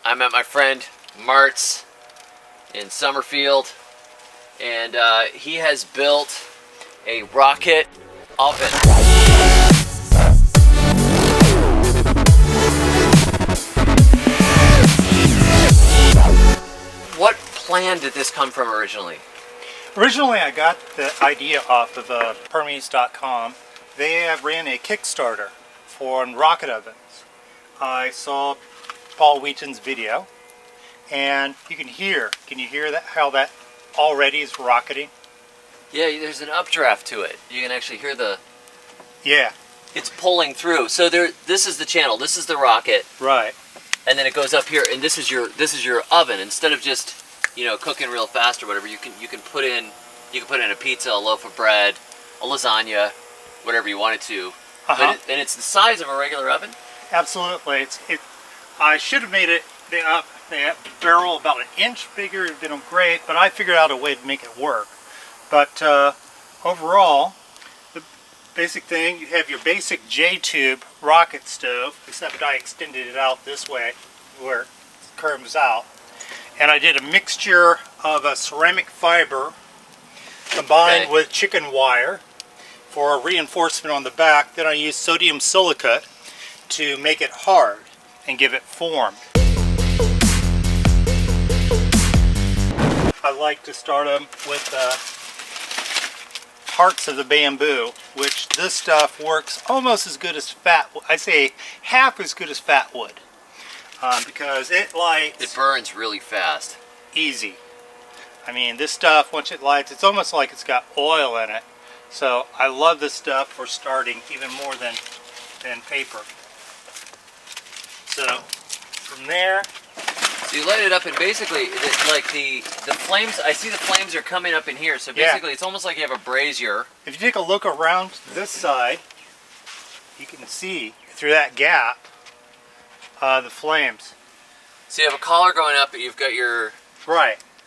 I'm at my friend Mart's in Summerfield, and he has built a rocket oven. What plan did this come from originally? Originally, I got the idea off of Permies.com. They ran a Kickstarter for rocket ovens. I saw Paul Wheaton's video, and can you hear that, how that already is rocketing? Yeah, there's an updraft to it. You can actually hear the... Yeah. It's pulling through. So this is the channel, this is the rocket. Right. And then it goes up here, and this is your oven. Instead of just, you know, cooking real fast or whatever, you can put in a pizza, a loaf of bread, a lasagna, whatever you want it to. And it's the size of a regular oven? Absolutely. I should have made it the barrel about an inch bigger. It would have been great, but I figured out a way to make it work. But overall, the basic thing, you have your basic J-tube rocket stove, except I extended it out this way where it curves out. And I did a mixture of a ceramic fiber combined with chicken wire for a reinforcement on the back. Then I used sodium silicate to make it hard and give it form. I like to start them with parts of the bamboo, which this stuff works almost as good as fat wood. I say half as good as fat wood, because it lights. It burns really fast. Easy. I mean, this stuff, once it lights, it's almost like it's got oil in it. So I love this stuff for starting even more than paper. So from there, so you light it up, and basically, like the flames, I see the flames are coming up in here. So basically, it's almost like you have a brazier. If you take a look around this side, you can see through that gap the flames. So you have a collar going up, but you've got your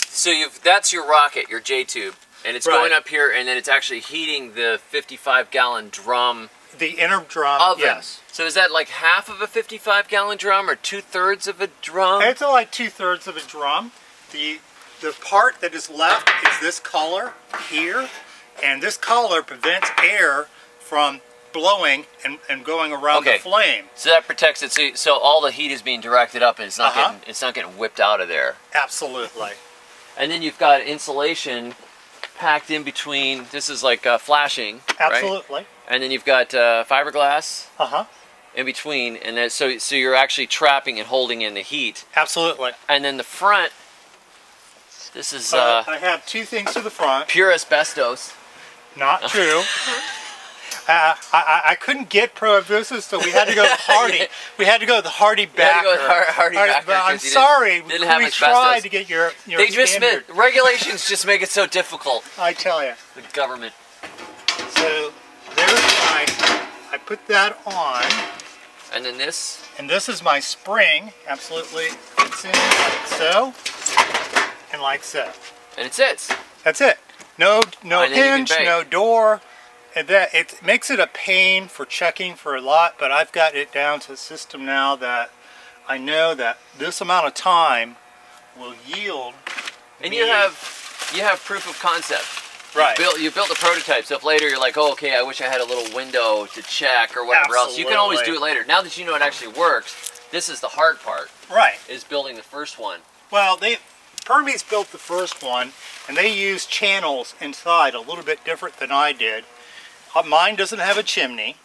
So that's your rocket, your J-tube, and it's going up here, and then it's actually heating the 55-gallon drum. The inner drum, oven. Yes. So is that like half of a 55-gallon drum or 2/3 of a drum? It's like 2/3 of a drum. The part that is left is this collar here, and this collar prevents air from blowing and going around the flame. So that protects it. So all the heat is being directed up, and it's not getting whipped out of there. Absolutely. And then you've got insulation packed in between. This is like flashing. Absolutely. Right? And then you've got fiberglass in between, and then, so you're actually trapping and holding in the heat. Absolutely. And then the front, this is I have two things to the front. Pure asbestos. Not true. I couldn't get pro-asbestos, so we had to go with Hardy. We had to go with the Hardy backer. Hardy backer. But I'm sorry. Didn't have we tried to get your standard. Regulations just make it so difficult. I tell you. The government. So there's I put that on. And then this? And this is my spring. Absolutely fits in like so. And like so. And it sits. That's it. No hinge, no door. And that it makes it a pain for checking for a lot, but I've got it down to a system now that I know that this amount of time will yield. And you have proof of concept. Right. You built a prototype, so if later you're like, oh, okay, I wish I had a little window to check or whatever else, you can always do it later. Now that you know it actually works, this is the hard part. Right. Is building the first one. Well, Permies built the first one, and they used channels inside a little bit different than I did. Mine doesn't have a chimney,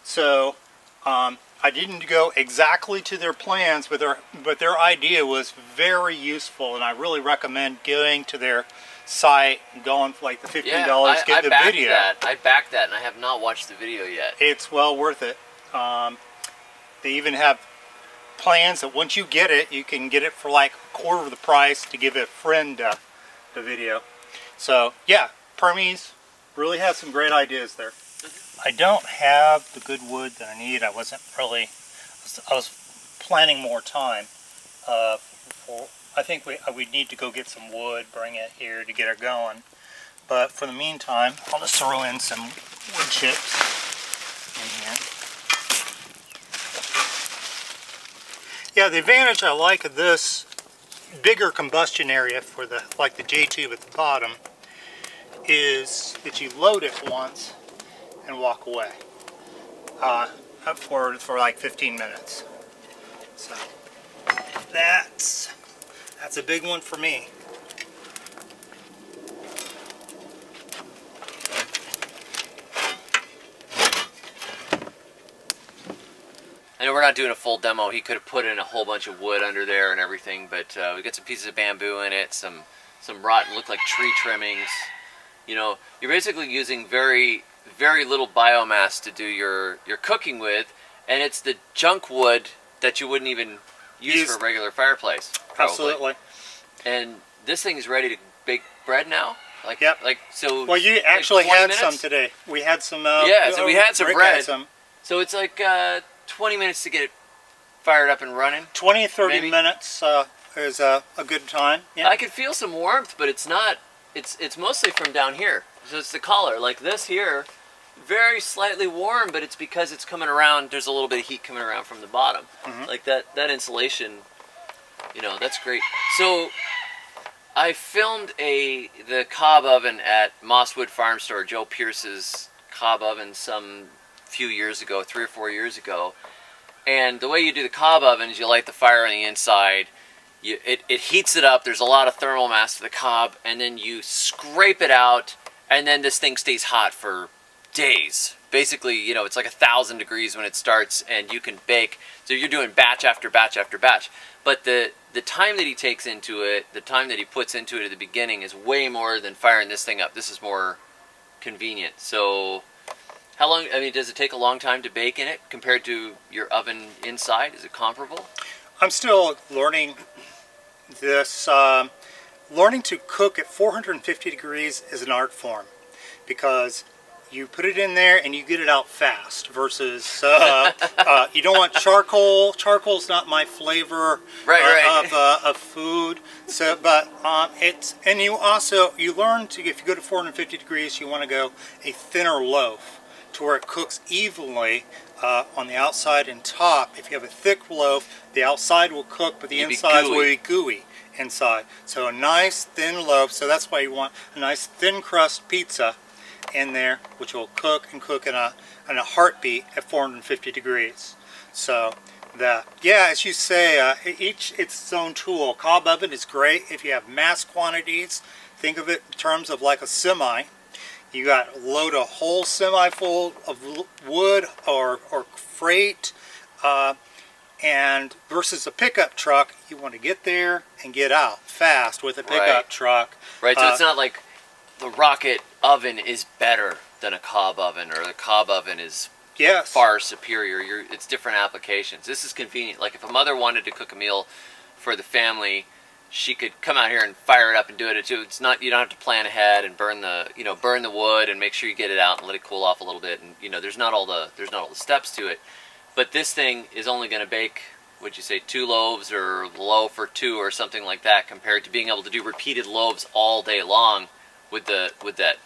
so I didn't go exactly to their plans, but their idea was very useful, and I really recommend going to their site and going for like the $15 to get the video. I backed that, and I have not watched the video yet. It's well worth it. They even have plans that once you get it, you can get it for like a quarter of the price to give a friend the video. So yeah, Permies really has some great ideas there. I don't have the good wood that I need. I was planning more time. I think we need to go get some wood, bring it here to get it going. But for the meantime, I'll just throw in some wood chips in here. Yeah, the advantage I like of this bigger combustion area for the like the J tube at the bottom is that you load it once and walk away for like 15 minutes. So that's a big one for me. I know we're not doing a full demo. He could have put in a whole bunch of wood under there and everything, but we got some pieces of bamboo in it, some rotten, look like tree trimmings. You know, you're basically using very little biomass to do your cooking with, and it's the junk wood that you wouldn't even use for a regular fireplace. Probably. Absolutely. And this thing is ready to bake bread now. Like, yep. Like so. Well, you actually like had minutes? some today. We had some. Yeah, so we had some Rick bread. had some. So it's like 20 minutes to get it fired up and running. 20, 30 maybe. minutes is a good time. Yeah. I can feel some warmth, but it's not. It's mostly from down here. So it's the collar, like this here, very slightly warm, but it's because it's coming around. There's a little bit of heat coming around from the bottom, like that insulation. You know, that's great. So I filmed the Cob Oven at Mosswood Farm Store, Joe Pierce's Cob Oven, some few years ago, 3 or 4 years ago. And the way you do the Cob Oven is you light the fire on the inside. It heats it up. There's a lot of thermal mass to the cob, and then you scrape it out, and then this thing stays hot for days. Basically, you know, it's like 1,000 degrees when it starts, and you can bake. So you're doing batch after batch after batch. But the time that he takes into it, the time that he puts into it at the beginning is way more than firing this thing up. This is more convenient. So how long, I mean, does it take a long time to bake in it compared to your oven inside? Is it comparable? I'm still learning this. Learning to cook at 450 degrees is an art form, because you put it in there and you get it out fast versus you don't want charcoal. Charcoal's not my flavor of food. So, but and you learn to, if you go to 450 degrees, you want to go a thinner loaf to where it cooks evenly on the outside and top. If you have a thick loaf, the outside will cook, but the inside will be gooey inside. So a nice thin loaf. So that's why you want a nice thin crust pizza in there, which will cook and cook in a heartbeat at 450 degrees. So that, yeah, as you say, each its own tool. Cob oven is great if you have mass quantities. Think of it in terms of like a semi. You got to load a whole semi full of wood or freight, and versus a pickup truck, you want to get there and get out fast with a pickup truck. Right, so it's not like the rocket oven is better than a Cob oven, or the Cob oven is far superior. It's different applications. This is convenient. Like if a mother wanted to cook a meal for the family, she could come out here and fire it up and do it too. It's not, you don't have to plan ahead and burn the wood and make sure you get it out and let it cool off a little bit. And there's not all the steps to it. But this thing is only going to bake, would you say, 2 loaves or loaf or 2 or something like that, compared to being able to do repeated loaves all day long with that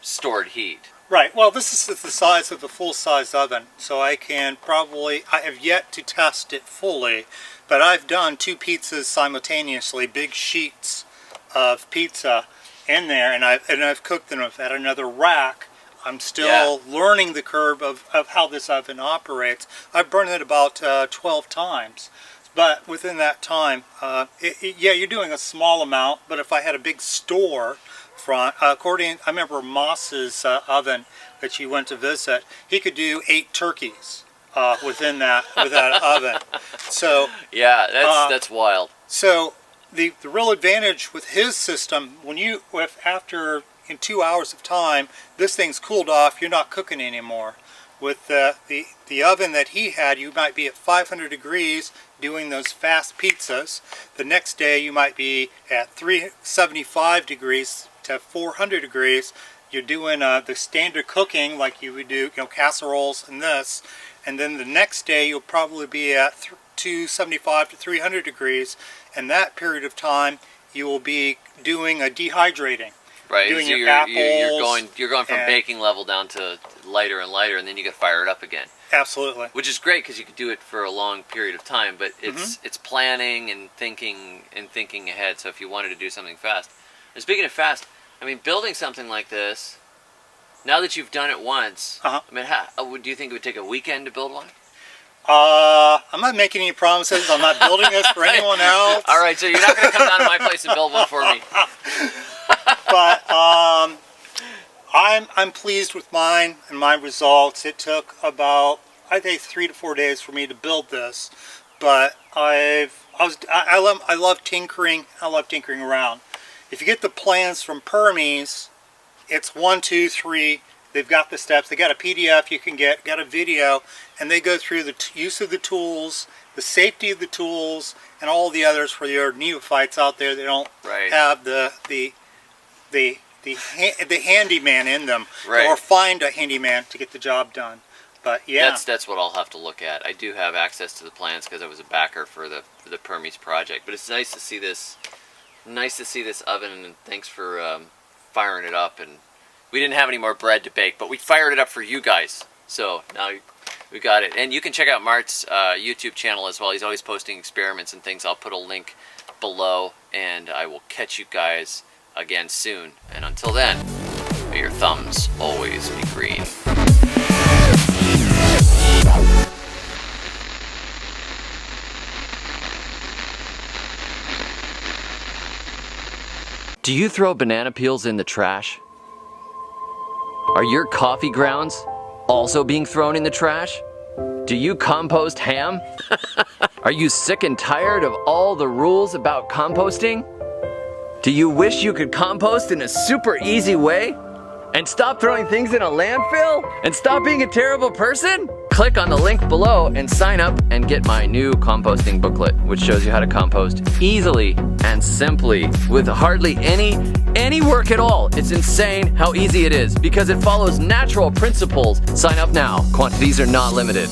stored heat. Right. Well, this is the size of the full-size oven, so I have yet to test it fully, but I've done 2 pizzas simultaneously, big sheets of pizza in there, and I've cooked them at another rack. I'm still learning the curve of how this oven operates. I've burned it about 12 times, but within that time, you're doing a small amount, but if I had a big store front, I remember Moss's oven that you went to visit, he could do 8 turkeys within that oven. So yeah, that's wild. So the real advantage with his system, after in 2 hours of time, this thing's cooled off, you're not cooking anymore. With the oven that he had, you might be at 500 degrees doing those fast pizzas. The next day you might be at 375 degrees to 400 degrees. You're doing the standard cooking like you would do, casseroles and this. And then the next day you'll probably be at 275 to 300 degrees. And that period of time you will be doing a dehydrating. Right, doing so your apples. You're going from baking level down to lighter and lighter, and then you got to fire it up again. Absolutely. Which is great because you could do it for a long period of time, but it's planning and thinking ahead. So if you wanted to do something fast, and speaking of fast, I mean, building something like this, now that you've done it once, I mean, do you think it would take a weekend to build one? I'm not making any promises. I'm not building this for anyone else. All right, so you're not going to come down to my place and build one for me. But I'm pleased with mine and my results. It took about, I think, 3 to 4 days for me to build this, but I love tinkering. I love tinkering around. If you get the plans from Permies, it's 1, 2, 3. They've got the steps. They got a PDF you can got a video, and they go through the use of the tools, the safety of the tools, and all the others for your neophytes out there. They don't have the handyman in them, or find a handyman to get the job done. But yeah, that's what I'll have to look at. I do have access to the plans because I was a backer for the Permies project. But it's nice to see this. Nice to see this oven, and thanks for firing it up. And we didn't have any more bread to bake, but we fired it up for you guys. So now we got it. And you can check out Mart's YouTube channel as well. He's always posting experiments and things. I'll put a link below, and I will catch you guys again soon. And until then, may your thumbs always be green. Do you throw banana peels in the trash? Are your coffee grounds also being thrown in the trash? Do you compost ham? Are you sick and tired of all the rules about composting? Do you wish you could compost in a super easy way? And stop throwing things in a landfill? And stop being a terrible person? Click on the link below and sign up and get my new composting booklet, which shows you how to compost easily and simply with hardly any work at all. It's insane how easy it is because it follows natural principles. Sign up now. Quantities are not limited.